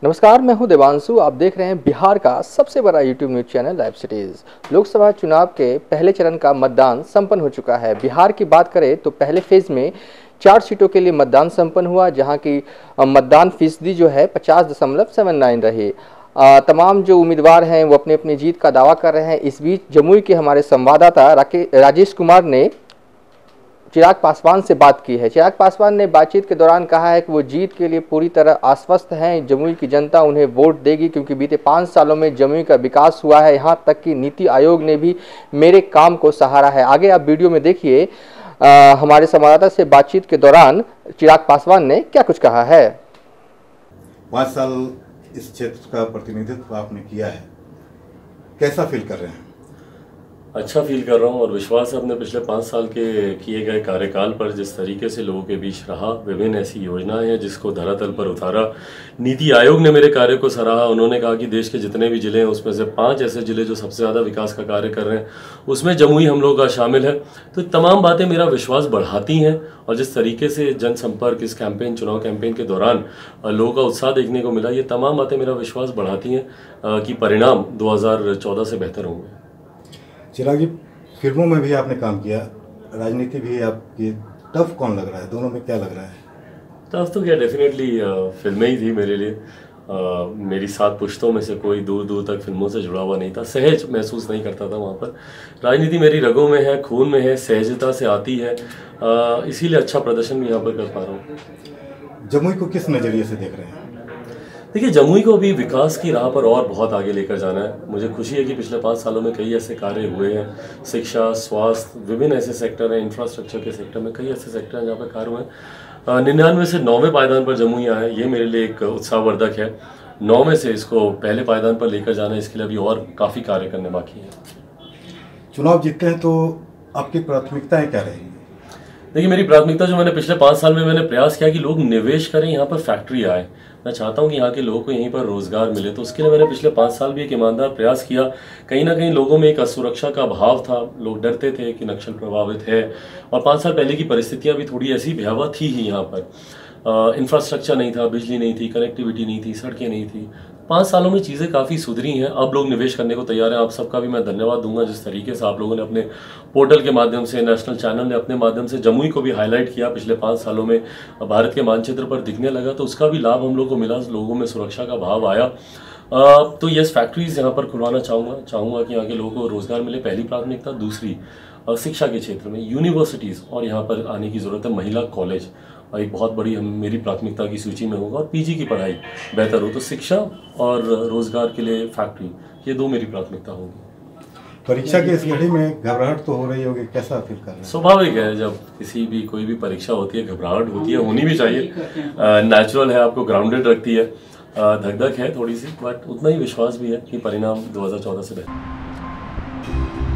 नमस्कार, मैं हूं देवांशु। आप देख रहे हैं बिहार का सबसे बड़ा YouTube news channel live cities. Lok Sabha चुनाव के पहले चरण का मतदान संपन्न हो चुका है। बिहार की बात करें तो पहले फेज में 4 सीटों के लिए मतदान संपन्न हुआ, जहां की मतदान फीसदी जो है 50.79 रही। तमाम जो उम्मीदवार हैं वो अपनी अपनी जीत का दावा कर रहे हैं। इस बीच जमुई के हमारे संवाददाता राजेश कुमार ने चिराग पासवान से बात की है। चिराग पासवान ने बातचीत के दौरान कहा है कि वो जीत के लिए पूरी तरह आश्वस्त हैं। जमुई की जनता उन्हें वोट देगी क्योंकि बीते 5 सालों में जमुई का विकास हुआ है। यहाँ तक कि नीति आयोग ने भी मेरे काम को सराहा है। आगे आप वीडियो में देखिए हमारे संवाददाता से बातचीत के दौरान चिराग पासवान ने क्या कुछ कहा है। 5 साल इस क्षेत्र का प्रतिनिधित्व आपने किया है, कैसा फील कर रहे हैं? अच्छा फील कर रहा हूँ और विश्वास है अपने पिछले 5 साल के किए गए कार्यकाल पर। जिस तरीके से लोगों के बीच रहा, विभिन्न ऐसी योजनाएं हैं जिसको धरातल पर उतारा। नीति आयोग ने मेरे कार्य को सराहा। उन्होंने कहा कि देश के जितने भी जिले हैं उसमें से 5 ऐसे जिले जो सबसे ज़्यादा विकास का कार्य कर रहे हैं, उसमें जमुई हम लोग का शामिल है। तो तमाम बातें मेरा विश्वास बढ़ाती हैं और जिस तरीके से जनसंपर्क इस कैंपेन, चुनाव कैंपेन के दौरान लोगों का उत्साह देखने को मिला, ये तमाम बातें मेरा विश्वास बढ़ाती हैं कि परिणाम 2014 से बेहतर होंगे। चिराग जी, फिल्मों में भी आपने काम किया, राजनीति भी आपकी, टफ कौन लग रहा है? दोनों में क्या लग रहा है? टफ तो क्या, डेफिनेटली फिल्में ही थी मेरे लिए। मेरी 7 पुश्तों में से कोई दूर दूर तक फिल्मों से जुड़ा हुआ नहीं था। सहज महसूस नहीं करता था वहाँ पर। राजनीति मेरी रगों में है, खून में है, सहजता से आती है। इसीलिए अच्छा प्रदर्शन भी यहाँ पर कर पा रहा हूँ। जमुई को किस नज़रिए से देख रहे हैं? देखिए, जमुई को अभी विकास की राह पर और बहुत आगे लेकर जाना है। मुझे खुशी है कि पिछले 5 सालों में कई ऐसे कार्य हुए हैं। शिक्षा, स्वास्थ्य, विभिन्न ऐसे सेक्टर हैं, इंफ्रास्ट्रक्चर के सेक्टर में कई ऐसे सेक्टर हैं जहाँ पर कार्य हुए हैं। 99 से 9वें पायदान पर जमुई आया है, ये मेरे लिए एक उत्साहवर्धक है। 9 में से इसको पहले पायदान पर लेकर जाना है, इसके लिए अभी और काफ़ी कार्य करने बाकी है। चुनाव जीतते हैं तो आपकी प्राथमिकताएँ क्या रहेंगी? देखिए, मेरी प्राथमिकता जो मैंने पिछले 5 साल में मैंने प्रयास किया कि लोग निवेश करें, यहाँ पर फैक्ट्री आए। मैं चाहता हूँ कि यहाँ के लोगों को यहीं पर रोजगार मिले। तो उसके लिए मैंने पिछले 5 साल भी एक ईमानदार प्रयास किया। कहीं ना कहीं लोगों में एक असुरक्षा का भाव था, लोग डरते थे कि नक्सल प्रभावित है, और 5 साल पहले की परिस्थितियाँ भी थोड़ी ऐसी भयावह थी ही। यहाँ पर इंफ्रास्ट्रक्चर नहीं था, बिजली नहीं थी, कनेक्टिविटी नहीं थी, सड़कें नहीं थी। 5 सालों में चीज़ें काफ़ी सुधरी हैं। अब लोग निवेश करने को तैयार हैं। आप सबका भी मैं धन्यवाद दूंगा जिस तरीके से आप लोगों ने अपने पोर्टल के माध्यम से, नेशनल चैनल ने अपने माध्यम से जमुई को भी हाईलाइट किया। पिछले 5 सालों में भारत के मानचित्र पर दिखने लगा, तो उसका भी लाभ हम लोगों को मिला। लोगों में सुरक्षा का भाव आया। तो यस, फैक्ट्रीज यहाँ पर खुलवाना चाहूँगा कि यहाँ के लोगों को रोजगार मिले, पहली प्राथमिकता। दूसरी, शिक्षा के क्षेत्र में यूनिवर्सिटीज़ और यहाँ पर आने की ज़रूरत है। महिला कॉलेज एक बहुत बड़ी मेरी प्राथमिकता की सूची में होगा, और पीजी की पढ़ाई बेहतर हो। तो शिक्षा और रोजगार के लिए फैक्ट्री, ये 2 मेरी प्राथमिकता होगी। परीक्षा की इस घड़ी में घबराहट तो हो रही होगी, कैसा फील कर रहे हैं? स्वाभाविक है, जब कोई भी परीक्षा होती है घबराहट होती है, होनी भी चाहिए। नेचुरल है, आपको ग्राउंडेड रखती है। धक धक है थोड़ी सी, बट उतना ही विश्वास भी है कि परिणाम 2014 से बेहतर।